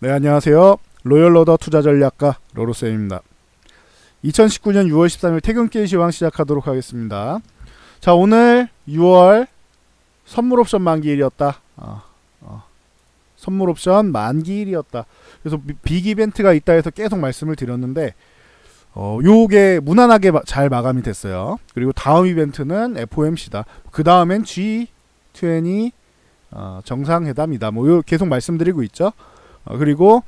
네, 안녕하세요. 로열러더 투자전략가 로로쌤입니다. 2019년 6월 13일 퇴근길 시황 시작하도록 하겠습니다. 자, 오늘 6월 선물옵션 만기일이었다. 선물옵션 만기일이었다. 그래서 빅 이벤트가 있다 해서 계속 말씀을 드렸는데 요게 무난하게 잘 마감이 됐어요. 그리고 다음 이벤트는 FOMC다. 그 다음엔 G20 정상회담이다. 뭐 계속 말씀드리고 있죠. 그리고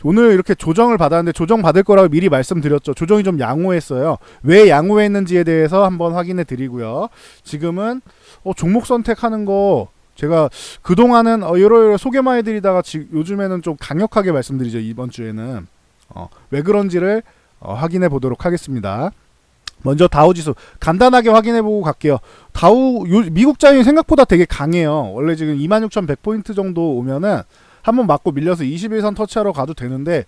오늘 이렇게 조정을 받았는데 조정 받을 거라고 미리 말씀드렸죠. 조정이 좀 양호했어요. 왜 양호했는지에 대해서 한번 확인해 드리고요. 지금은 종목 선택하는 거 제가 그동안은 여러 소개만 해드리다가 요즘에는 좀 강력하게 말씀드리죠. 이번 주에는 왜 그런지를 확인해 보도록 하겠습니다. 먼저 다우지수 간단하게 확인해 보고 갈게요. 미국장이 생각보다 되게 강해요. 원래 지금 26,100포인트 정도 오면은 한번 맞고 밀려서 21선 터치하러 가도 되는데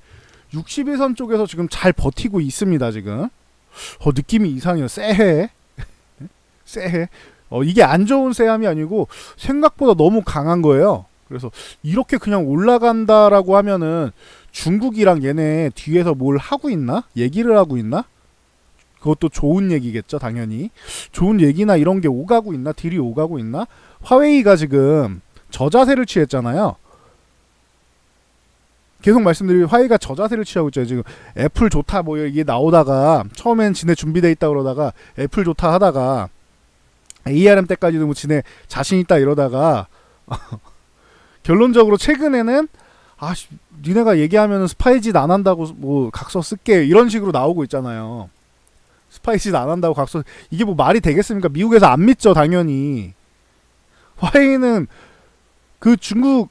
61선 쪽에서 지금 잘 버티고 있습니다. 지금 느낌이 이상해요. 쎄해. 이게 안 좋은 쎄함이 아니고 생각보다 너무 강한 거예요. 그래서 이렇게 그냥 올라간다라고 하면은 중국이랑 얘네 뒤에서 뭘 하고 있나? 얘기를 하고 있나? 그것도 좋은 얘기겠죠, 당연히. 좋은 얘기나 이런 게 오가고 있나? 딜이 오가고 있나? 화웨이가 지금 저자세를 취했잖아요. 계속 말씀드리면 화웨이가 저자세를 취하고 있죠. 지금 애플 좋다 뭐 이게 나오다가 처음엔 지네 준비돼 있다 그러다가 애플 좋다 하다가 ARM 때까지도 뭐 지네 자신 있다 이러다가 결론적으로 최근에는 니네가 얘기하면 스파이짓 안 한다고 뭐 각서 쓸게 이런 식으로 나오고 있잖아요. 스파이짓 안 한다고 각서 이게 뭐 말이 되겠습니까? 미국에서 안 믿죠, 당연히. 화웨이는 그 중국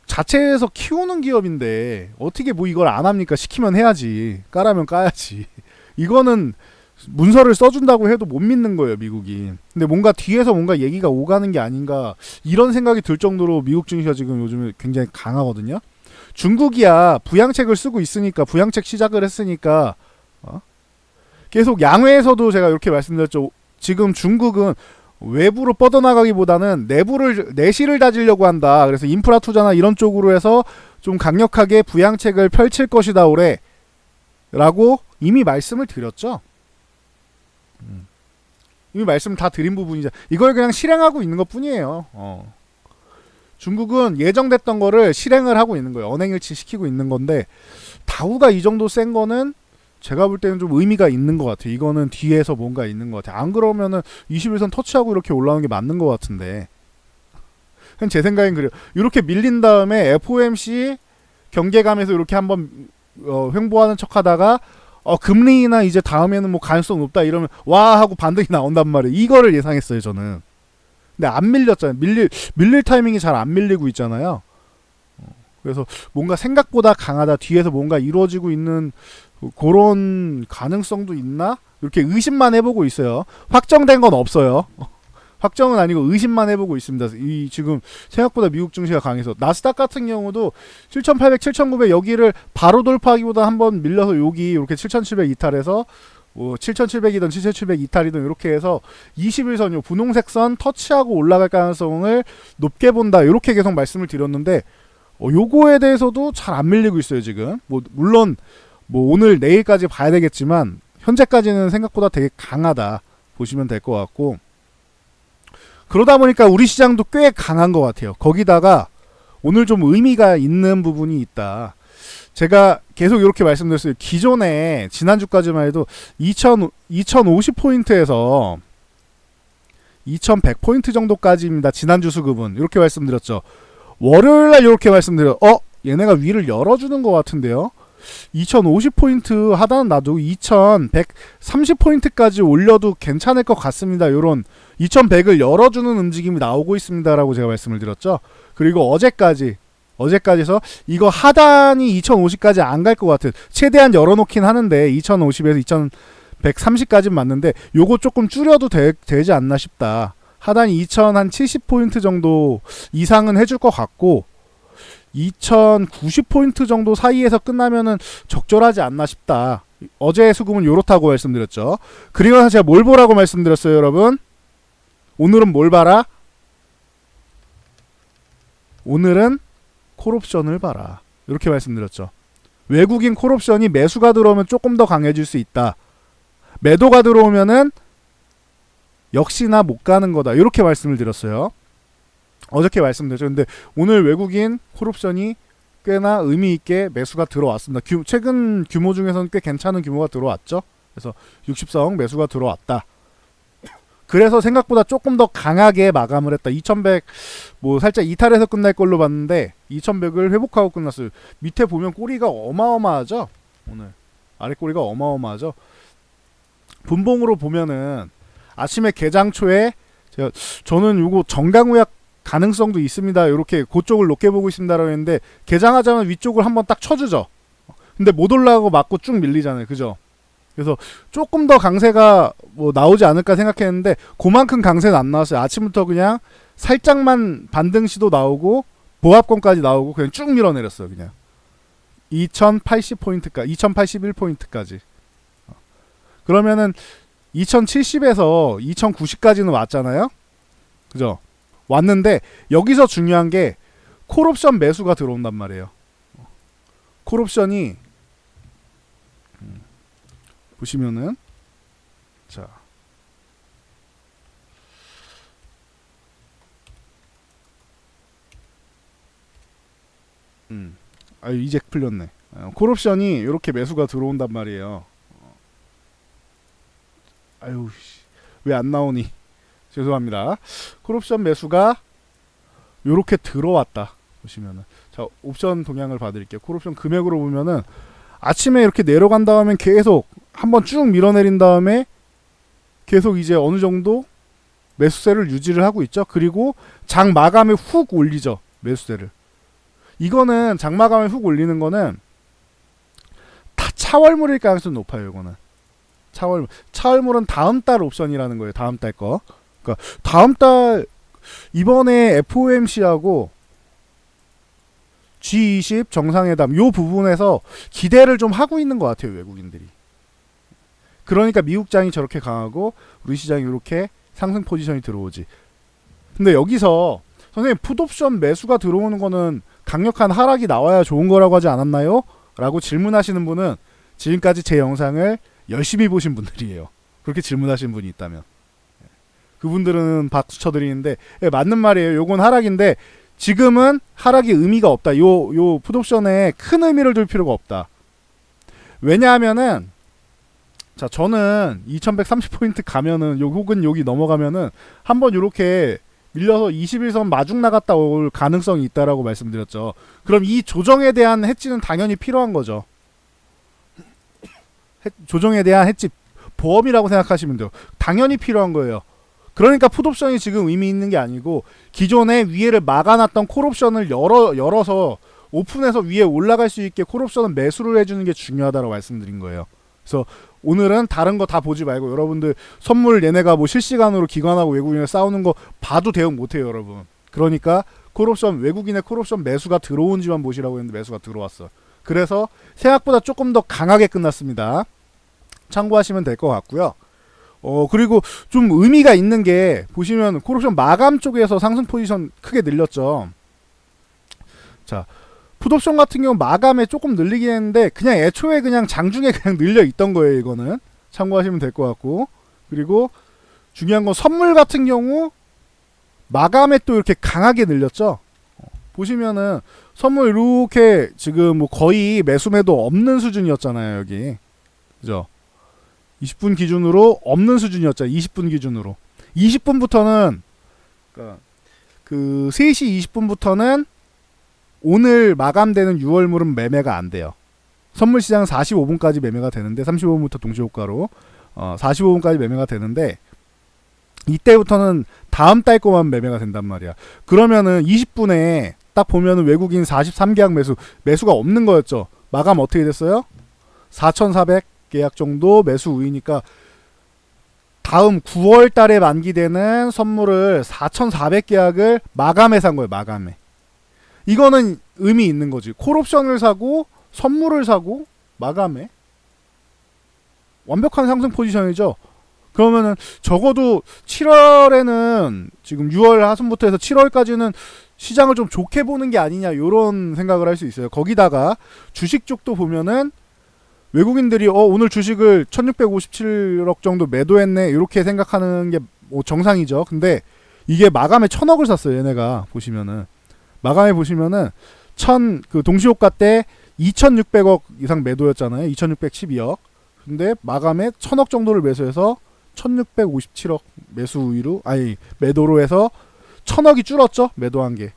자체에서 키우는 기업인데 어떻게 뭐 이걸 안 합니까? 시키면 해야지. 까라면 까야지. 이거는 문서를 써준다고 해도 못 믿는 거예요, 미국이. 근데 뭔가 뒤에서 뭔가 얘기가 오가는 게 아닌가 이런 생각이 들 정도로 미국 증시가 지금 요즘에 굉장히 강하거든요. 중국이야 부양책을 쓰고 있으니까 부양책 시작을 했으니까 계속 양회에서도 제가 이렇게 말씀드렸죠. 지금 중국은 외부로 뻗어나가기보다는 내실을 다지려고 한다. 그래서 인프라 투자나 이런 쪽으로 해서 좀 강력하게 부양책을 펼칠 것이다 올해 라고 이미 말씀을 드렸죠. 이미 말씀 다 드린 부분이죠. 이걸 그냥 실행하고 있는 것 뿐이에요. 중국은 예정됐던 거를 실행을 하고 있는 거예요. 언행일치 시키고 있는 건데 다우가 이 정도 센 거는 제가 볼 때는 좀 의미가 있는 것 같아요. 이거는 뒤에서 뭔가 있는 것 같아요. 안 그러면은 21선 터치하고 이렇게 올라오는 게 맞는 것 같은데. 제 생각엔 그래요. 이렇게 밀린 다음에 FOMC 경계감에서 이렇게 한번 횡보하는 척하다가 금리나 이제 다음에는 뭐 가능성 높다 이러면 와 하고 반등이 나온단 말이에요. 이거를 예상했어요, 저는. 근데 안 밀렸잖아요. 밀릴 타이밍이 잘 안 밀리고 있잖아요. 그래서 뭔가 생각보다 강하다. 뒤에서 뭔가 이루어지고 있는 그런 가능성도 있나? 이렇게 의심만 해보고 있어요. 확정된 건 없어요. 확정은 아니고 의심만 해보고 있습니다. 지금 생각보다 미국 증시가 강해서 나스닥 같은 경우도 7,800, 7,900 여기를 바로 돌파하기보다 한번 밀려서 여기 이렇게 7,700 이탈해서 7,700이든 7,700 이탈이든 이렇게 해서 21선 요 분홍색 선 터치하고 올라갈 가능성을 높게 본다. 이렇게 계속 말씀을 드렸는데 요거에 대해서도 잘 안 밀리고 있어요, 지금. 물론 오늘 내일까지 봐야 되겠지만 현재까지는 생각보다 되게 강하다 보시면 될 것 같고, 그러다 보니까 우리 시장도 꽤 강한 것 같아요. 거기다가 오늘 좀 의미가 있는 부분이 있다. 제가 계속 이렇게 말씀드렸어요. 기존에 지난주까지만 해도 2050포인트에서 2100포인트 정도까지입니다. 지난주 수급은 이렇게 말씀드렸죠. 월요일날 이렇게 말씀드려 얘네가 위를 열어주는 것 같은데요. 2050포인트 하다는 놔두고 2130포인트까지 올려도 괜찮을 것 같습니다. 요런 2100을 열어주는 움직임이 나오고 있습니다라고 제가 말씀을 드렸죠. 그리고 어제까지서 이거 하단이 2050까지 안 갈 것 같아요. 최대한 열어놓긴 하는데 2050에서 2130까지 맞는데 요거 조금 줄여도 되지 않나 싶다. 하단이 2070포인트 정도 이상은 해줄 것 같고 2090포인트 정도 사이에서 끝나면은 적절하지 않나 싶다. 어제 수급은 요렇다고 말씀드렸죠. 그리고 나서 제가 뭘 보라고 말씀드렸어요, 여러분? 오늘은 뭘 봐라? 오늘은 콜옵션을 봐라. 이렇게 말씀드렸죠. 외국인 콜옵션이 매수가 들어오면 조금 더 강해질 수 있다. 매도가 들어오면은 역시나 못 가는 거다. 이렇게 말씀을 드렸어요. 어저께 말씀드렸죠. 근데 오늘 외국인 콜옵션이 꽤나 의미 있게 매수가 들어왔습니다. 최근 규모 중에서는 꽤 괜찮은 규모가 들어왔죠. 그래서 64억 매수가 들어왔다. 그래서 생각보다 조금 더 강하게 마감을 했다. 2100 뭐 살짝 이탈해서 끝날 걸로 봤는데 2100을 회복하고 끝났어요. 밑에 보면 꼬리가 어마어마하죠. 오늘 아래 꼬리가 어마어마하죠. 분봉으로 보면은 아침에 개장 초에 저는 요거 정강우약 가능성도 있습니다. 이렇게 그쪽을 높게 보고 있습니다라고 했는데 개장하자면 위쪽을 한번 딱 쳐주죠. 근데 못 올라가고 맞고 쭉 밀리잖아요. 그죠? 그래서 조금 더 강세가 뭐 나오지 않을까 생각했는데 그만큼 강세는 안 나왔어요. 아침부터 그냥 살짝만 반등 시도 나오고 보합권까지 나오고 그냥 쭉 밀어내렸어요. 그냥 2080포인트까지 2081포인트까지 그러면은 2070에서 2090까지는 왔잖아요. 그죠? 왔는데 여기서 중요한 게 콜옵션 매수가 들어온단 말이에요. 콜옵션이 보시면은 자 이제 풀렸네. 콜옵션이 이렇게 매수가 들어온단 말이에요. 아유 왜 안 나오니? 죄송합니다. 콜옵션 매수가 요렇게 들어왔다. 보시면은 자 옵션 동향을 봐드릴게요. 콜옵션 금액으로 보면은 아침에 이렇게 내려간 다음에 계속 한번 쭉 밀어내린 다음에 계속 이제 어느 정도 매수세를 유지를 하고 있죠. 그리고 장 마감에 훅 올리죠. 매수세를. 이거는 장 마감에 훅 올리는 거는 다 차월물일 가능성이 높아요. 이거는 차월물은 다음 달 옵션이라는 거예요. 다음 달 거. 그러니까 다음 달 이번에 FOMC하고 G20 정상회담 요 부분에서 기대를 좀 하고 있는 것 같아요. 외국인들이. 그러니까 미국장이 저렇게 강하고 우리 시장이 이렇게 상승 포지션이 들어오지. 근데 여기서 선생님 풋옵션 매수가 들어오는 거는 강력한 하락이 나와야 좋은 거라고 하지 않았나요? 라고 질문하시는 분은 지금까지 제 영상을 열심히 보신 분들이에요. 그렇게 질문하신 분이 있다면 그분들은 박수 쳐드리는데 맞는 말이에요. 요건 하락인데 지금은 하락이 의미가 없다. 요 풋옵션에 큰 의미를 둘 필요가 없다. 왜냐하면은 자 저는 2130포인트 가면은 혹은 여기 넘어가면은 한번 요렇게 밀려서 21선 마중 나갔다 올 가능성이 있다라고 말씀드렸죠. 그럼 이 조정에 대한 해지는 당연히 필요한 거죠. 조정에 대한 해지 보험이라고 생각하시면 돼요. 당연히 필요한 거예요. 그러니까 풋옵션이 지금 의미 있는 게 아니고 기존에 위에를 막아놨던 콜옵션을 열어서 오픈해서 위에 올라갈 수 있게 콜옵션은 매수를 해주는 게 중요하다고 말씀드린 거예요. 그래서 오늘은 다른 거 다 보지 말고 여러분들 선물 얘네가 뭐 실시간으로 기관하고 외국인을 싸우는 거 봐도 대응 못해요 여러분. 그러니까 콜옵션 외국인의 콜옵션 매수가 들어온지만 보시라고 했는데 매수가 들어왔어. 그래서 생각보다 조금 더 강하게 끝났습니다. 참고하시면 될 것 같고요. 그리고 좀 의미가 있는 게 보시면 콜옵션 마감 쪽에서 상승 포지션 크게 늘렸죠. 자 풋옵션 같은 경우 마감에 조금 늘리긴 했는데 그냥 애초에 그냥 장중에 그냥 늘려 있던 거예요. 이거는 참고하시면 될 것 같고 그리고 중요한 건 선물 같은 경우 마감에 또 이렇게 강하게 늘렸죠. 보시면은 선물 이렇게 지금 뭐 거의 매수매도 없는 수준이었잖아요. 여기 그죠? 20분 기준으로 없는 수준이었죠. 20분 기준으로 20분부터는 그러니까 그 3시 20분부터는 오늘 마감되는 6월물은 매매가 안 돼요. 선물 시장은 45분까지 매매가 되는데 35분부터 동시효과로 45분까지 매매가 되는데 이때부터는 다음 달 거만 매매가 된단 말이야. 그러면은 20분에 딱 보면은 외국인 43계약 매수가 없는 거였죠. 마감 어떻게 됐어요? 4,400 계약 정도 매수 우위니까 다음 9월 달에 만기되는 선물을 4,400계약을 마감해 산 거예요. 마감해. 이거는 의미 있는 거지. 콜옵션을 사고 선물을 사고 마감해. 완벽한 상승 포지션이죠. 그러면은 적어도 7월에는 지금 6월 하순부터 해서 7월까지는 시장을 좀 좋게 보는 게 아니냐 이런 생각을 할 수 있어요. 거기다가 주식 쪽도 보면은 외국인들이 오늘 주식을 1657억 정도 매도했네 이렇게 생각하는 게 뭐 정상이죠. 근데 이게 마감에 1000억을 샀어요. 얘네가 보시면은 마감에 보시면은 그 동시호가 때 2600억 이상 매도였잖아요. 2612억. 근데 마감에 1000억 정도를 매수해서 1657억 매수 우위로 매도로 해서 1000억이 줄었죠. 매도한 게.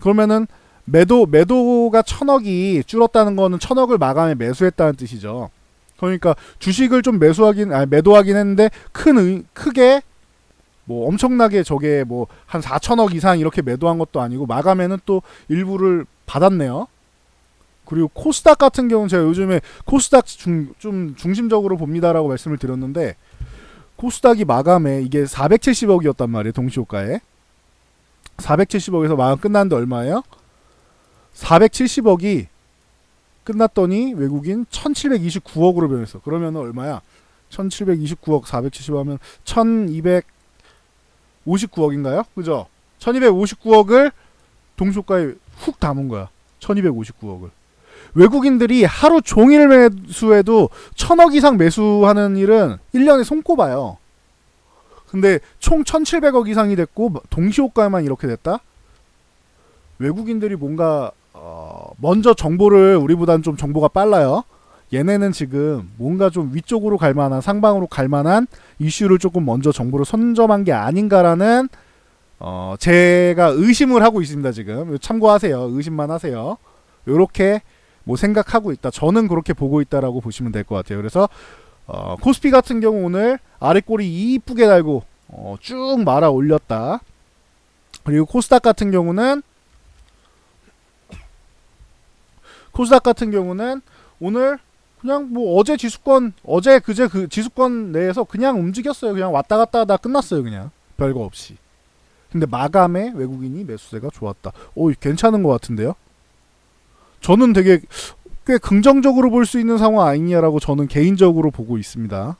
그러면은 매도가 1000억이 줄었다는 거는 1000억을 마감에 매수했다는 뜻이죠. 그러니까 주식을 좀 매도하긴 했는데 크게 뭐 엄청나게 저게 뭐 한 4천억 이상 이렇게 매도한 것도 아니고 마감에는 또 일부를 받았네요. 그리고 코스닥 같은 경우는 제가 요즘에 코스닥 좀 중심적으로 봅니다라고 말씀을 드렸는데 코스닥이 마감에 이게 470억이었단 말이에요. 동시호가에 470억에서 마감 끝났는데 얼마예요? 470억이 끝났더니 외국인 1729억으로 변했어. 그러면 얼마야? 1729억 470 하면 1259억인가요? 그죠? 1259억을 동시호가에 훅 담은 거야. 1259억을. 외국인들이 하루 종일 매수해도 1000억 이상 매수하는 일은 1년에 손꼽아요. 근데 총 1700억 이상이 됐고 동시호가에만 이렇게 됐다? 외국인들이 뭔가 먼저 정보를 우리보다는 좀 정보가 빨라요. 얘네는 지금 뭔가 좀 위쪽으로 갈 만한 상방으로 갈 만한 이슈를 조금 먼저 정보를 선점한 게 아닌가라는 제가 의심을 하고 있습니다. 지금 참고하세요. 의심만 하세요. 요렇게 뭐 생각하고 있다. 저는 그렇게 보고 있다라고 보시면 될 것 같아요. 그래서 코스피 같은 경우 오늘 아랫꼬리 이쁘게 달고 쭉 말아 올렸다. 그리고 코스닥 같은 경우는 오늘 그냥 뭐 어제 그제 그 지수권 내에서 그냥 움직였어요. 그냥 왔다 갔다 하다 끝났어요. 그냥 별거 없이. 근데 마감에 외국인이 매수세가 좋았다. 괜찮은 것 같은데요? 저는 되게 꽤 긍정적으로 볼 수 있는 상황 아니냐라고 저는 개인적으로 보고 있습니다.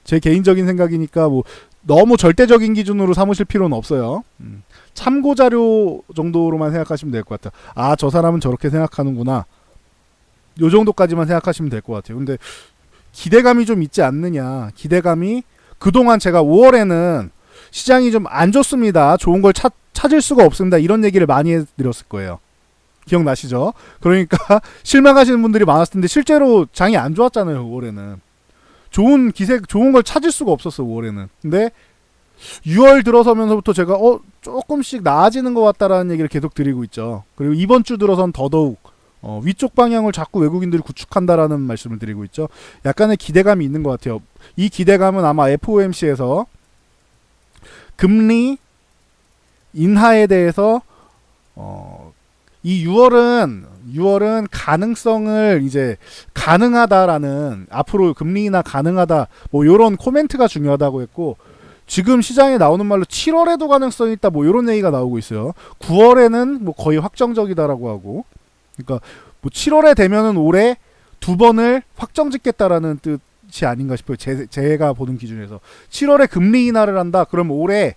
제 개인적인 생각이니까 뭐 너무 절대적인 기준으로 삼으실 필요는 없어요. 참고 자료 정도로만 생각하시면 될 것 같아요. 저 사람은 저렇게 생각하는구나. 요 정도까지만 생각하시면 될 것 같아요. 근데 기대감이 좀 있지 않느냐. 기대감이 그동안 제가 5월에는 시장이 좀 안 좋습니다. 좋은 걸 찾을 수가 없습니다. 이런 얘기를 많이 해드렸을 거예요. 기억나시죠? 그러니까 실망하시는 분들이 많았을 텐데 실제로 장이 안 좋았잖아요. 5월에는. 좋은 걸 찾을 수가 없었어. 5월에는. 근데 6월 들어서면서부터 제가 조금씩 나아지는 것 같다라는 얘기를 계속 드리고 있죠. 그리고 이번 주 들어선 더더욱 위쪽 방향을 자꾸 외국인들이 구축한다라는 말씀을 드리고 있죠. 약간의 기대감이 있는 것 같아요. 이 기대감은 아마 FOMC에서 금리 인하에 대해서 이 6월은 가능성을 이제 가능하다라는 앞으로 금리 인하 가능하다 뭐 요런 코멘트가 중요하다고 했고 지금 시장에 나오는 말로 7월에도 가능성이 있다 뭐 요런 얘기가 나오고 있어요. 9월에는 뭐 거의 확정적이다라고 하고 그러니까 뭐 7월에 되면은 올해 2번을 확정 짓겠다라는 뜻이 아닌가 싶어요. 제가 보는 기준에서 7월에 금리 인하를 한다. 그럼 올해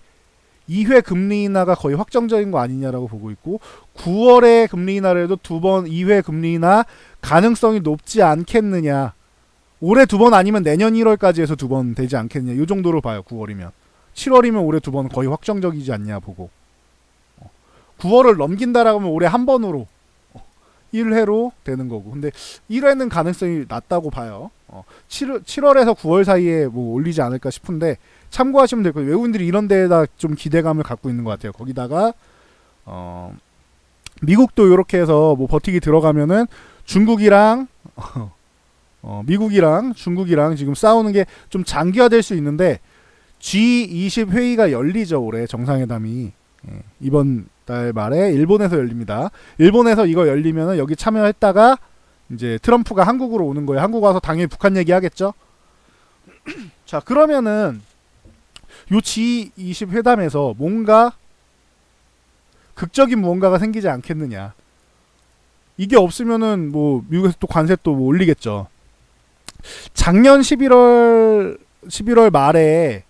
2회 금리 인하가 거의 확정적인 거 아니냐라고 보고 있고 9월에 금리 인하를 해도 2회 금리 인하 가능성이 높지 않겠느냐. 올해 2번 아니면 내년 1월까지 해서 2번 되지 않겠느냐. 이 정도로 봐요. 9월이면. 7월이면 올해 2번 거의 확정적이지 않냐 보고 9월을 넘긴다라고 하면 올해 한 번으로 1회로 되는 거고 근데 1회는 가능성이 낮다고 봐요. 7월에서 9월 사이에 뭐 올리지 않을까 싶은데 참고하시면 될 거예요. 외국인들이 이런 데에다 좀 기대감을 갖고 있는 것 같아요. 거기다가 미국도 이렇게 해서 뭐 버티기 들어가면은 중국이랑 미국이랑 중국이랑 지금 싸우는 게 좀 장기화될 수 있는데 G20 회의가 열리죠. 올해 정상회담이 이번 달 말에 일본에서 열립니다. 일본에서 이거 열리면은 여기 참여했다가 이제 트럼프가 한국으로 오는 거예요. 한국 와서 당연히 북한 얘기하겠죠. 자 그러면은 요 G20 회담에서 뭔가 극적인 무언가가 생기지 않겠느냐. 이게 없으면은 뭐 미국에서 또 관세 또 뭐 올리겠죠. 작년 11월 말에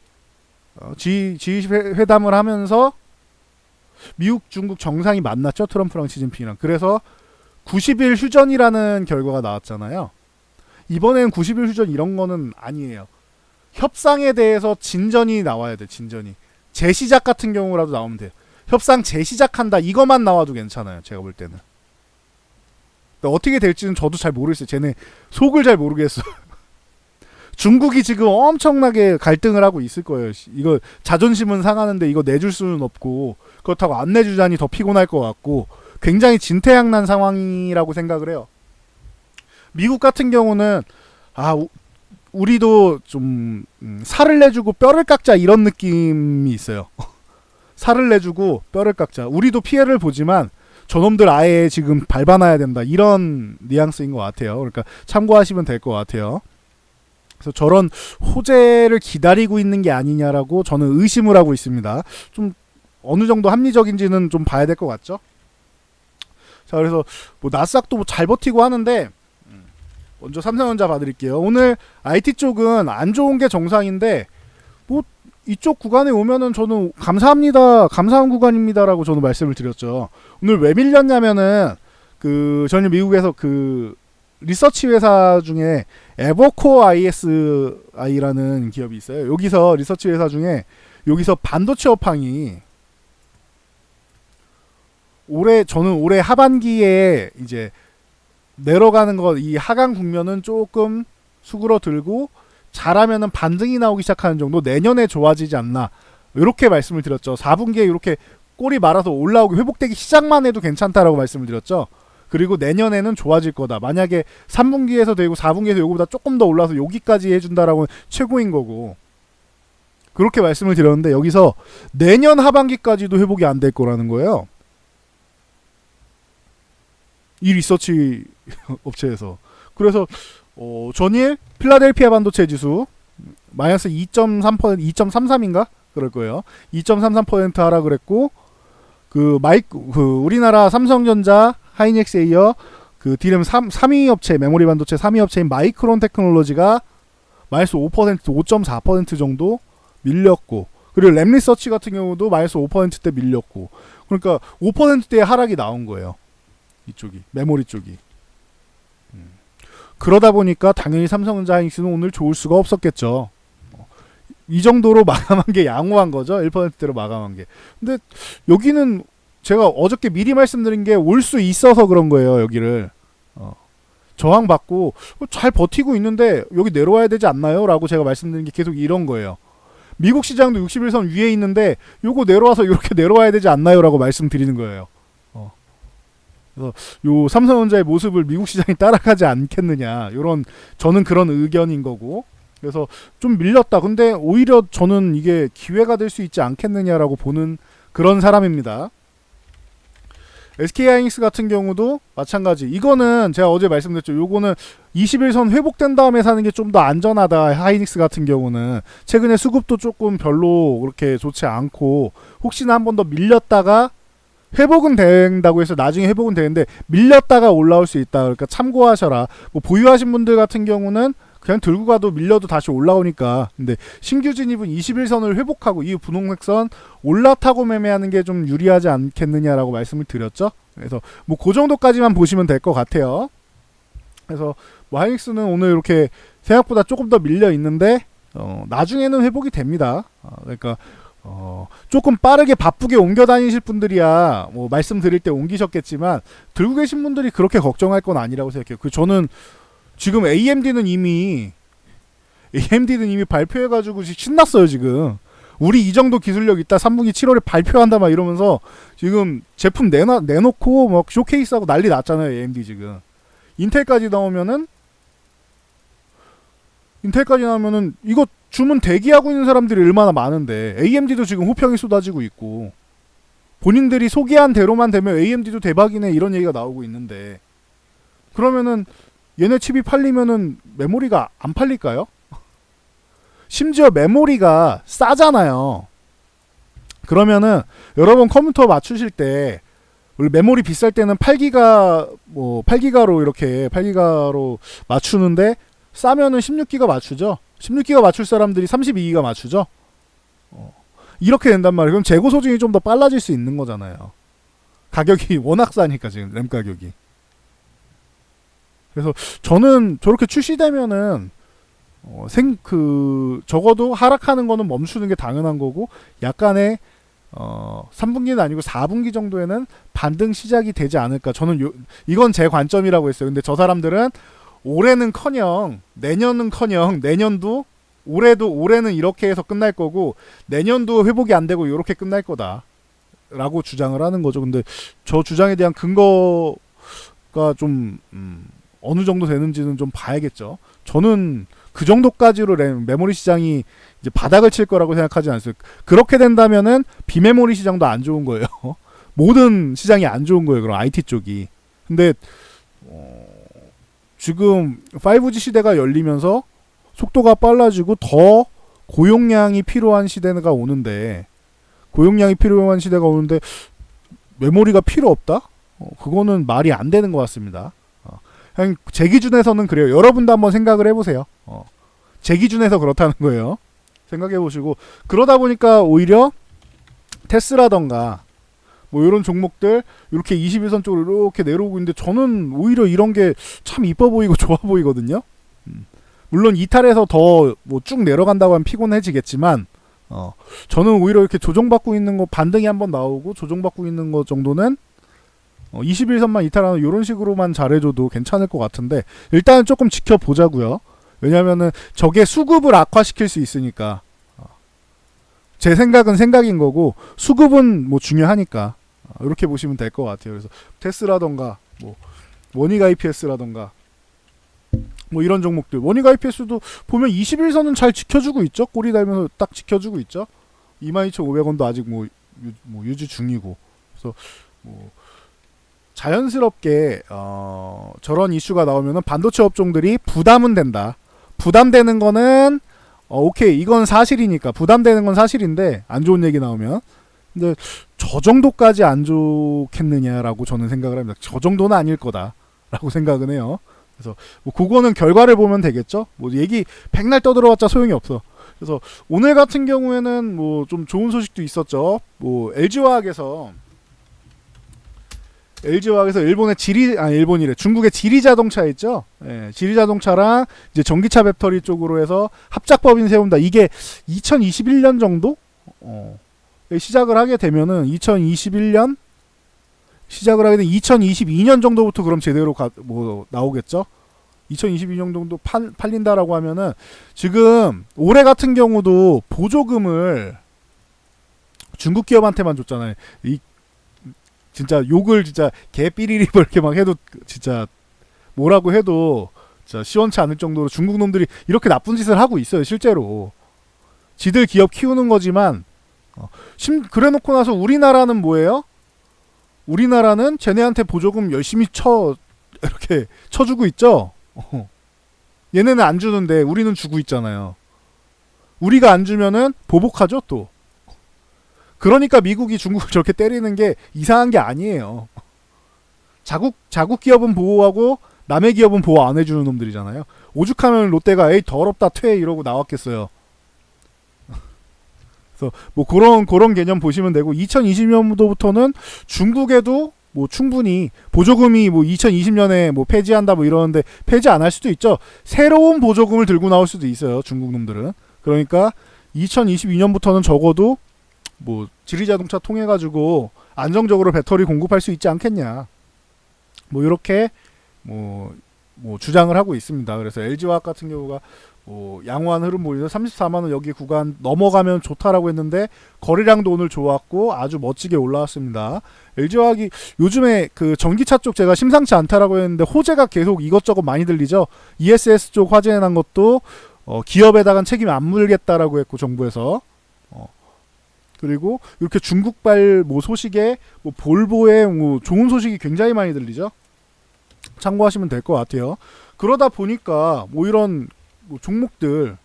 G20 회담을 하면서 미국, 중국 정상이 만났죠. 트럼프랑 시진핑이랑. 그래서 90일 휴전이라는 결과가 나왔잖아요. 이번엔 90일 휴전 이런 거는 아니에요. 협상에 대해서 진전이 나와야 돼. 진전이. 재시작 같은 경우라도 나오면 돼요. 협상 재시작한다. 이것만 나와도 괜찮아요. 제가 볼 때는. 어떻게 될지는 저도 잘 모르겠어요. 쟤네 속을 잘 모르겠어요. 중국이 지금 엄청나게 갈등을 하고 있을 거예요. 이거 자존심은 상하는데 이거 내줄 수는 없고, 그렇다고 안 내주자니 더 피곤할 것 같고, 굉장히 진퇴양난 상황이라고 생각을 해요. 미국 같은 경우는 우리도 좀 살을 내주고 뼈를 깎자 이런 느낌이 있어요. 살을 내주고 뼈를 깎자. 우리도 피해를 보지만 저놈들 아예 지금 밟아놔야 된다. 이런 뉘앙스인 것 같아요. 그러니까 참고하시면 될 것 같아요. 그래서 저런 호재를 기다리고 있는 게 아니냐라고 저는 의심을 하고 있습니다. 좀 어느 정도 합리적인지는 좀 봐야 될 것 같죠. 자, 그래서 뭐 나스닥도 뭐 잘 버티고 하는데, 먼저 삼성전자 봐드릴게요. 오늘 IT 쪽은 안 좋은 게 정상인데, 뭐 이쪽 구간에 오면은 저는 감사합니다, 감사한 구간입니다라고 저는 말씀을 드렸죠. 오늘 왜 밀렸냐면은 저는 미국에서 리서치 회사 중에 에버코어 ISI라는 기업이 있어요. 여기서 리서치 회사 중에 여기서 반도체 업황이 저는 올해 하반기에 이제 내려가는 이 하강 국면은 조금 수그러들고 잘하면은 반등이 나오기 시작하는 정도, 내년에 좋아지지 않나 이렇게 말씀을 드렸죠. 4분기에 이렇게 꼬리 말아서 올라오기 회복되기 시작만 해도 괜찮다라고 말씀을 드렸죠. 그리고 내년에는 좋아질 거다. 만약에 3분기에서 되고 4분기에서 요거보다 조금 더 올라서 여기까지 해준다라고 최고인 거고, 그렇게 말씀을 드렸는데 여기서 내년 하반기까지도 회복이 안 될 거라는 거예요. 이 리서치 업체에서. 그래서 전일 필라델피아 반도체 지수 마이너스 2.3%, 2.33인가 그럴 거예요. 2.33% 하락을 했고, 우리나라 삼성전자, 하이닉스에 이어 디램 3위 업체, 메모리 반도체 3위 업체인 마이크론 테크놀로지가 마이너스 5%, 5.4% 정도 밀렸고, 그리고 램 리서치 같은 경우도 마이너스 5%대 밀렸고, 그러니까 5%대의 하락이 나온 거예요. 이쪽이, 메모리 쪽이. 그러다 보니까 당연히 삼성전자, 하이닉스는 오늘 좋을 수가 없었겠죠. 이 정도로 마감한 게 양호한 거죠. 1%대로 마감한 게. 근데 여기는 제가 어저께 미리 말씀드린 게 올 수 있어서 그런 거예요. 여기를 저항받고 잘 버티고 있는데 여기 내려와야 되지 않나요? 라고 제가 말씀드린 게 계속 이런 거예요. 미국 시장도 61선 위에 있는데 요거 내려와서 이렇게 내려와야 되지 않나요? 라고 말씀드리는 거예요. 그래서 요 삼성전자의 모습을 미국 시장이 따라가지 않겠느냐, 저는 그런 의견인 거고, 그래서 좀 밀렸다. 근데 오히려 저는 이게 기회가 될 수 있지 않겠느냐라고 보는 그런 사람입니다. SK하이닉스 같은 경우도 마찬가지. 이거는 제가 어제 말씀드렸죠. 요거는 21선 회복된 다음에 사는 게 좀 더 안전하다. 하이닉스 같은 경우는 최근에 수급도 조금 별로 그렇게 좋지 않고, 혹시나 한 번 더 밀렸다가 회복은 된다고 해서 나중에 회복은 되는데 밀렸다가 올라올 수 있다. 그러니까 참고하셔라. 뭐 보유하신 분들 같은 경우는 그냥 들고 가도 밀려도 다시 올라오니까. 근데 신규 진입은 21선을 회복하고 이 분홍색선 올라타고 매매하는 게 좀 유리하지 않겠느냐라고 말씀을 드렸죠. 그래서 뭐 그 정도까지만 보시면 될 것 같아요. 그래서 뭐 하이닉스는 오늘 이렇게 생각보다 조금 더 밀려 있는데 나중에는 회복이 됩니다. 그러니까 조금 빠르게 바쁘게 옮겨 다니실 분들이야 뭐 말씀드릴 때 옮기셨겠지만, 들고 계신 분들이 그렇게 걱정할 건 아니라고 생각해요. 저는 지금 AMD는 이미 발표해가지고 신났어요. 지금 우리 이 정도 기술력 있다, 3분기 7월에 발표한다 막 이러면서 지금 제품 내놓고 막 쇼케이스하고 난리 났잖아요. AMD 지금 인텔까지 나오면은 이거 주문 대기하고 있는 사람들이 얼마나 많은데, AMD도 지금 호평이 쏟아지고 있고, 본인들이 소개한 대로만 되면 AMD도 대박이네 이런 얘기가 나오고 있는데, 그러면은 얘네 칩이 팔리면은 메모리가 안 팔릴까요? 심지어 메모리가 싸잖아요. 그러면은 여러분 컴퓨터 맞추실 때 원래 메모리 비쌀 때는 8기가로 이렇게 8기가로 맞추는데, 싸면은 16기가 맞추죠. 16기가 맞출 사람들이 32기가 맞추죠. 이렇게 된단 말이에요. 그럼 재고 소진이 좀 더 빨라질 수 있는 거잖아요. 가격이 워낙 싸니까 지금 램 가격이. 그래서 저는 저렇게 출시되면은 적어도 하락하는 거는 멈추는 게 당연한 거고, 약간의 3분기는 아니고 4분기 정도에는 반등 시작이 되지 않을까. 저는 이건 제 관점이라고 했어요. 근데 저 사람들은 올해는커녕 내년은커녕 내년도 올해는 이렇게 해서 끝날 거고 내년도 회복이 안 되고 이렇게 끝날 거다 라고 주장을 하는 거죠. 근데 저 주장에 대한 근거가 좀 어느 정도 되는지는 좀 봐야겠죠. 저는 그 정도까지로 메모리 시장이 이제 바닥을 칠 거라고 생각하지 않았어요. 그렇게 된다면은 비메모리 시장도 안 좋은 거예요. 모든 시장이 안 좋은 거예요. 그럼 IT 쪽이. 근데 지금 5G 시대가 열리면서 속도가 빨라지고 더 고용량이 필요한 시대가 오는데 메모리가 필요 없다? 그거는 말이 안 되는 것 같습니다. 그냥 제 기준에서는 그래요. 여러분도 한번 생각을 해보세요. 제 기준에서 그렇다는 거예요. 생각해보시고, 그러다 보니까 오히려 테스라던가 뭐 이런 종목들 이렇게 21선 쪽으로 이렇게 내려오고 있는데, 저는 오히려 이런 게 참 이뻐 보이고 좋아 보이거든요. 물론 이탈해서 더 뭐 쭉 내려간다고 하면 피곤해지겠지만, 저는 오히려 이렇게 조정받고 있는 거, 반등이 한번 나오고 조정받고 있는 거 정도는 21선만 이탈하는 이런 식으로만 잘해줘도 괜찮을 것 같은데, 일단은 조금 지켜보자고요. 왜냐면은 저게 수급을 악화시킬 수 있으니까. 제 생각은 생각인 거고 수급은 뭐 중요하니까 이렇게 보시면 될 것 같아요. 그래서 테스라던가 뭐 원익 IPS라던가 뭐 이런 종목들, 원익 IPS도 보면 21선은 잘 지켜주고 있죠. 꼬리 달면서 딱 지켜주고 있죠. 22,500원도 아직 뭐 유지 중이고. 그래서 뭐 자연스럽게 저런 이슈가 나오면은 반도체 업종들이 부담은 된다. 부담되는 거는 오케이, 이건 사실이니까. 부담되는 건 사실인데 안 좋은 얘기 나오면. 근데 저 정도까지 안 좋겠느냐라고 저는 생각을 합니다. 저 정도는 아닐 거다라고 생각은 해요. 그래서 뭐 그거는 결과를 보면 되겠죠. 뭐 얘기 백날 떠들어봤자 소용이 없어. 그래서 오늘 같은 경우에는 뭐 좀 좋은 소식도 있었죠. 뭐 LG화학에서 일본의 중국의 지리 자동차 있죠. 예, 지리 자동차랑 이제 전기차 배터리 쪽으로 해서 합작법인 세운다. 이게 2021년 정도 시작을 하게 되면은 2022년 정도부터 그럼 제대로 나오겠죠. 2022년 정도 팔린다라고 하면은, 지금 올해 같은 경우도 보조금을 중국 기업한테만 줬잖아요. 진짜 욕을 진짜 개삐리리 이렇게 막 해도 진짜 뭐라고 해도 진짜 시원치 않을 정도로 중국 놈들이 이렇게 나쁜 짓을 하고 있어요. 실제로 지들 기업 키우는 거지만 그래놓고 나서 우리나라는 뭐예요? 우리나라는 쟤네한테 보조금 열심히 이렇게 쳐주고 있죠. 얘네는 안 주는데 우리는 주고 있잖아요. 우리가 안 주면은 보복하죠 또. 그러니까 미국이 중국을 저렇게 때리는 게 이상한 게 아니에요. 자국 기업은 보호하고 남의 기업은 보호 안 해주는 놈들이잖아요. 오죽하면 롯데가 에이 더럽다 퇴 이러고 나왔겠어요. 그래서 뭐 그런 개념 보시면 되고, 2020년도부터는 중국에도 뭐 충분히 보조금이 뭐 2020년에 뭐 폐지한다 뭐 이러는데 폐지 안 할 수도 있죠. 새로운 보조금을 들고 나올 수도 있어요. 중국 놈들은. 그러니까 2022년부터는 적어도 뭐 지리자동차 통해 가지고 안정적으로 배터리 공급할 수 있지 않겠냐. 뭐 이렇게 뭐 주장을 하고 있습니다. 그래서 LG화학 같은 경우가 뭐 양호한 흐름 보이면서 34만 원 여기 구간 넘어가면 좋다라고 했는데 거래량도 오늘 좋았고 아주 멋지게 올라왔습니다. LG화학이 요즘에 그 전기차 쪽 제가 심상치 않다라고 했는데 호재가 계속 이것저것 많이 들리죠. ESS 쪽 화재 난 것도 기업에다간 책임 안 물겠다라고 했고 정부에서. 그리고 이렇게 중국발 뭐 소식에 뭐 볼보의 뭐 좋은 소식이 굉장히 많이 들리죠. 참고하시면 될 것 같아요. 그러다 보니까 뭐 이런 뭐 종목들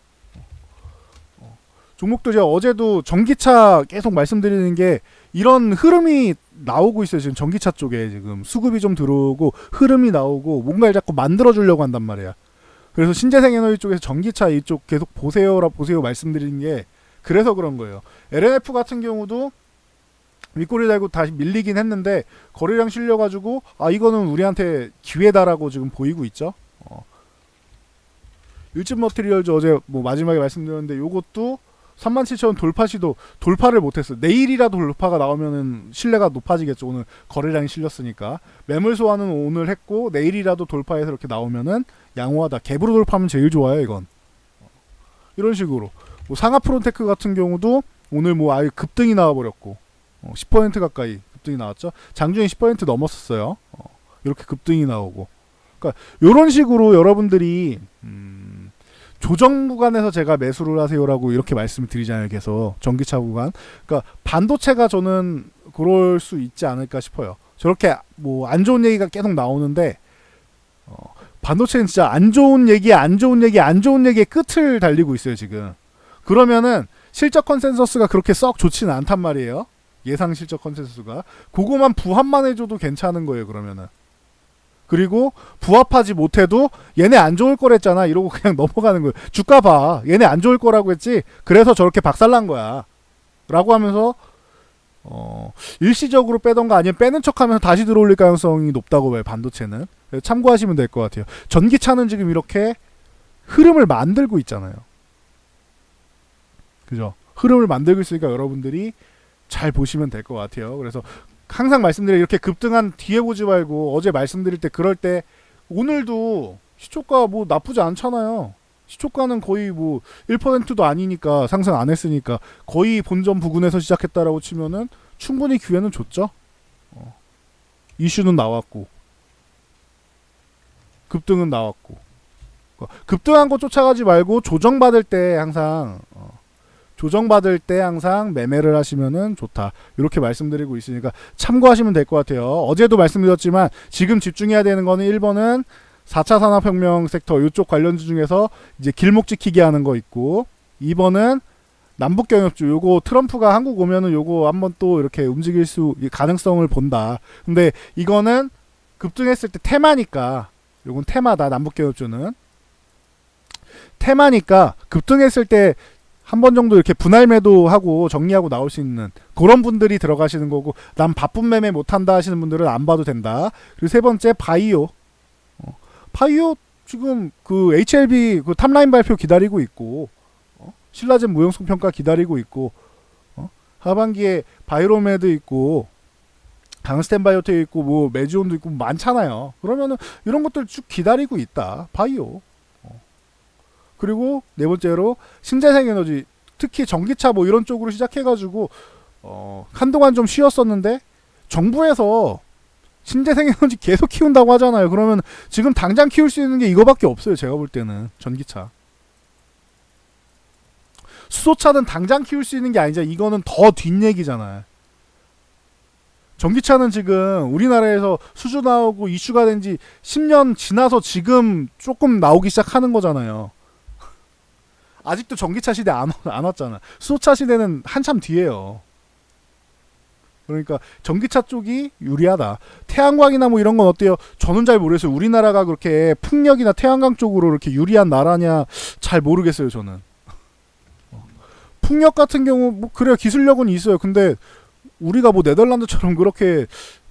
제가 어제도 전기차 계속 말씀드리는 게 이런 흐름이 나오고 있어요. 지금 전기차 쪽에 지금 수급이 좀 들어오고 흐름이 나오고 뭔가를 자꾸 만들어주려고 한단 말이야. 그래서 신재생 에너지 쪽에서 전기차 이쪽 계속 보세요 말씀드리는 게 그래서 그런 거예요. LNF 같은 경우도 윗꼬리 달고 다시 밀리긴 했는데 거래량 실려가지고 아 이거는 우리한테 기회다라고 지금 보이고 있죠. 일진 머티리얼즈 어제 뭐 마지막에 말씀드렸는데 요것도 37,000원 돌파 시도 돌파를 못했어요. 내일이라도 돌파가 나오면은 신뢰가 높아지겠죠. 오늘 거래량이 실렸으니까. 매물 소화는 오늘 했고 내일이라도 돌파해서 이렇게 나오면은 양호하다. 갭으로 돌파하면 제일 좋아요 이건. 이런 식으로 뭐 상하프론테크 같은 경우도 오늘 뭐 아예 급등이 나와버렸고 10% 가까이 급등이 나왔죠. 장중에 10% 넘었었어요. 이렇게 급등이 나오고 그러니까 이런 식으로 여러분들이 조정 구간에서 제가 매수를 하세요라고 이렇게 말씀을 드리잖아요. 계속 전기차 구간. 그러니까 반도체가 저는 그럴 수 있지 않을까 싶어요. 저렇게 뭐 안 좋은 얘기가 계속 나오는데 반도체는 진짜 안 좋은 얘기의 끝을 달리고 있어요 지금. 그러면은 실적 컨센서스가 그렇게 썩 좋지는 않단 말이에요. 예상 실적 컨센서스가. 그거만 부합만 해줘도 괜찮은 거예요 그러면은. 그리고 부합하지 못해도 얘네 안 좋을 거랬잖아 이러고 그냥 넘어가는 거예요. 주가 봐. 얘네 안 좋을 거라고 했지. 그래서 저렇게 박살난 거야. 라고 하면서 일시적으로 빼던가 아니면 빼는 척하면서 다시 들어올릴 가능성이 높다고 봐요. 반도체는. 참고하시면 될 것 같아요. 전기차는 지금 이렇게 흐름을 만들고 있잖아요. 그죠? 흐름을 만들고 있으니까 여러분들이 잘 보시면 될 것 같아요. 그래서 항상 말씀드려 이렇게 급등한 뒤에 보지 말고 어제 말씀드릴 때 그럴 때 오늘도 시초가 뭐 나쁘지 않잖아요. 시초가는 거의 뭐 1%도 아니니까 상승 안 했으니까 거의 본전 부근에서 시작했다라고 치면은 충분히 기회는 줬죠. 이슈는 나왔고 급등은 나왔고 급등한 거 쫓아가지 말고 조정받을 때 항상 매매를 하시면은 좋다. 이렇게 말씀드리고 있으니까 참고하시면 될 것 같아요. 어제도 말씀드렸지만 지금 집중해야 되는 거는 1번은 4차 산업혁명 섹터 이쪽 관련주 중에서 이제 길목 지키기 하는 거 있고 2번은 남북경협주 요거 트럼프가 한국 오면은 요거 한번 또 이렇게 움직일 수 가능성을 본다. 근데 이거는 급등했을 때 테마니까 요건 테마다. 남북경협주는 테마니까 급등했을 때 한 번 정도 이렇게 분할 매도하고 정리하고 나올 수 있는 그런 분들이 들어가시는 거고 난 바쁜 매매 못한다 하시는 분들은 안 봐도 된다. 그리고 세 번째 바이오. 바이오 지금 그 HLB 그 탑라인 발표 기다리고 있고 신라젠 무용성 평가 기다리고 있고 하반기에 바이로메드 있고 강스텐바이오텍 있고 뭐 메지온도 있고 많잖아요. 그러면은 이런 것들 쭉 기다리고 있다. 바이오. 그리고 네 번째로 신재생 에너지 특히 전기차 뭐 이런 쪽으로 시작해가지고 한동안 좀 쉬었었는데 정부에서 신재생 에너지 계속 키운다고 하잖아요. 그러면 지금 당장 키울 수 있는 게 이거밖에 없어요. 제가 볼 때는 전기차. 수소차는 당장 키울 수 있는 게 아니잖아. 이거는 더 뒷얘기잖아요. 전기차는 지금 우리나라에서 수주 나오고 이슈가 된 지 10년 지나서 지금 조금 나오기 시작하는 거잖아요. 아직도 전기차 시대 안 왔잖아. 수소차 시대는 한참 뒤에요. 그러니까 전기차 쪽이 유리하다. 태양광이나 뭐 이런 건 어때요? 저는 잘 모르겠어요. 우리나라가 그렇게 풍력이나 태양광 쪽으로 이렇게 유리한 나라냐 잘 모르겠어요. 저는. 풍력 같은 경우 뭐 그래요. 기술력은 있어요. 근데 우리가 뭐 네덜란드처럼 그렇게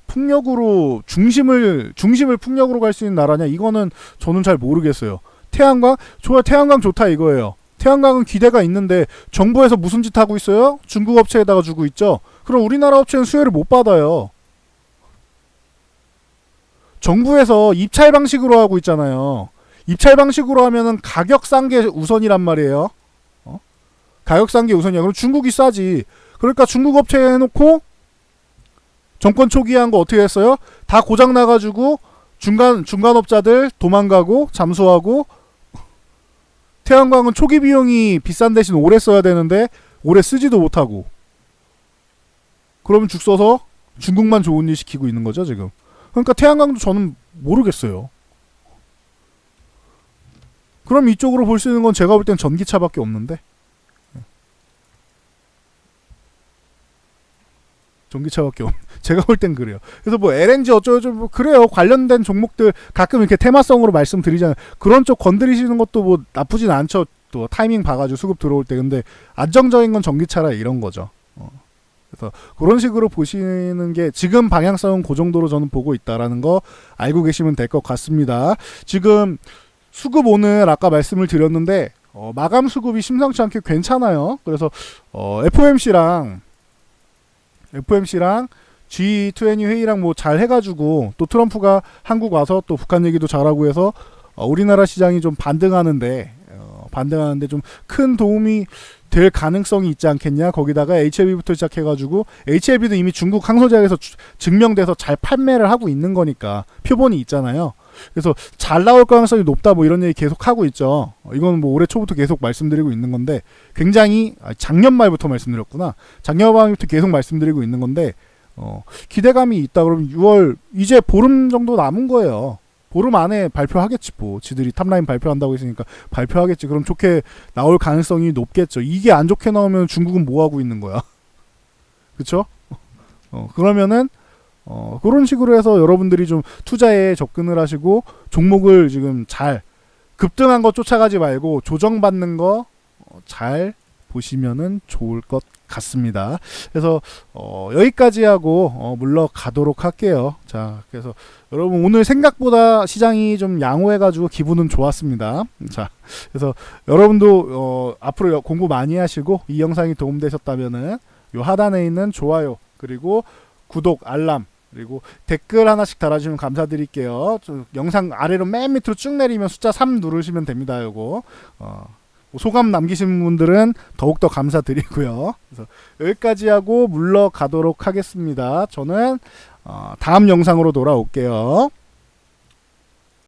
풍력으로 중심을 풍력으로 갈 수 있는 나라냐? 이거는 저는 잘 모르겠어요. 태양광? 좋아. 태양광 좋다 이거예요. 태양광은 기대가 있는데 정부에서 무슨 짓 하고 있어요? 중국 업체에다가 주고 있죠. 그럼 우리나라 업체는 수혜를 못 받아요. 정부에서 입찰 방식으로 하고 있잖아요. 입찰 방식으로 하면은 가격 싼 게 우선이란 말이에요. 가격 싼 게 우선이야. 그럼 중국이 싸지. 그러니까 중국 업체에 해놓고 정권 초기에 한 거 어떻게 했어요? 다 고장 나가지고 중간업자들 도망가고 잠수하고 태양광은 초기 비용이 비싼 대신 오래 써야 되는데 오래 쓰지도 못하고 그러면 죽 써서 중국만 좋은 일 시키고 있는 거죠 지금. 그러니까 태양광도 저는 모르겠어요. 그럼 이쪽으로 볼 수 있는 건 제가 볼 땐 전기차밖에 없는데 전기차밖에 없. 제가 볼 땐 그래요. 그래서 뭐 LNG 어쩌고저쩌고 뭐 그래요. 관련된 종목들 가끔 이렇게 테마성으로 말씀드리잖아요. 그런 쪽 건드리시는 것도 뭐 나쁘진 않죠. 또 타이밍 봐가지고 수급 들어올 때. 근데 안정적인 건 전기차라 이런 거죠. 그래서 그런 식으로 보시는 게 지금 방향성은 그 정도로 저는 보고 있다라는 거 알고 계시면 될 것 같습니다. 지금 수급 오늘 아까 말씀을 드렸는데 마감 수급이 심상치 않게 괜찮아요. 그래서 FOMC랑 G20 회의랑 뭐 잘 해가지고 또 트럼프가 한국 와서 또 북한 얘기도 잘하고 해서 우리나라 시장이 좀 반등하는데 좀 큰 도움이 될 가능성이 있지 않겠냐. 거기다가 HLB부터 시작해가지고 HLB도 이미 중국 항소제약에서 증명돼서 잘 판매를 하고 있는 거니까 표본이 있잖아요. 그래서 잘 나올 가능성이 높다 뭐 이런 얘기 계속 하고 있죠. 이건 뭐 올해 초부터 계속 말씀드리고 있는 건데 굉장히 작년 말부터 말씀드렸구나. 작년 말부터 계속 말씀드리고 있는 건데 기대감이 있다 그러면 6월 이제 보름 정도 남은 거예요. 보름 안에 발표하겠지 뭐. 지들이 탑라인 발표한다고 했으니까 발표하겠지. 그럼 좋게 나올 가능성이 높겠죠. 이게 안 좋게 나오면 중국은 뭐 하고 있는 거야? 그쵸? 그러면은 그런 식으로 해서 여러분들이 좀 투자에 접근을 하시고 종목을 지금 잘 급등한 거 쫓아가지 말고 조정받는 거 잘 보시면은 좋을 것 같습니다. 그래서 여기까지 하고 물러가도록 할게요. 자, 그래서 여러분 오늘 생각보다 시장이 좀 양호해가지고 기분은 좋았습니다. 자, 그래서 여러분도 앞으로 공부 많이 하시고 이 영상이 도움되셨다면은 요 하단에 있는 좋아요 그리고 구독 알람 그리고 댓글 하나씩 달아주시면 감사드릴게요. 영상 아래로 맨 밑으로 쭉 내리면 숫자 3 누르시면 됩니다. 요거 소감 남기신 분들은 더욱더 감사드리고요. 그래서 여기까지 하고 물러가도록 하겠습니다. 저는 다음 영상으로 돌아올게요.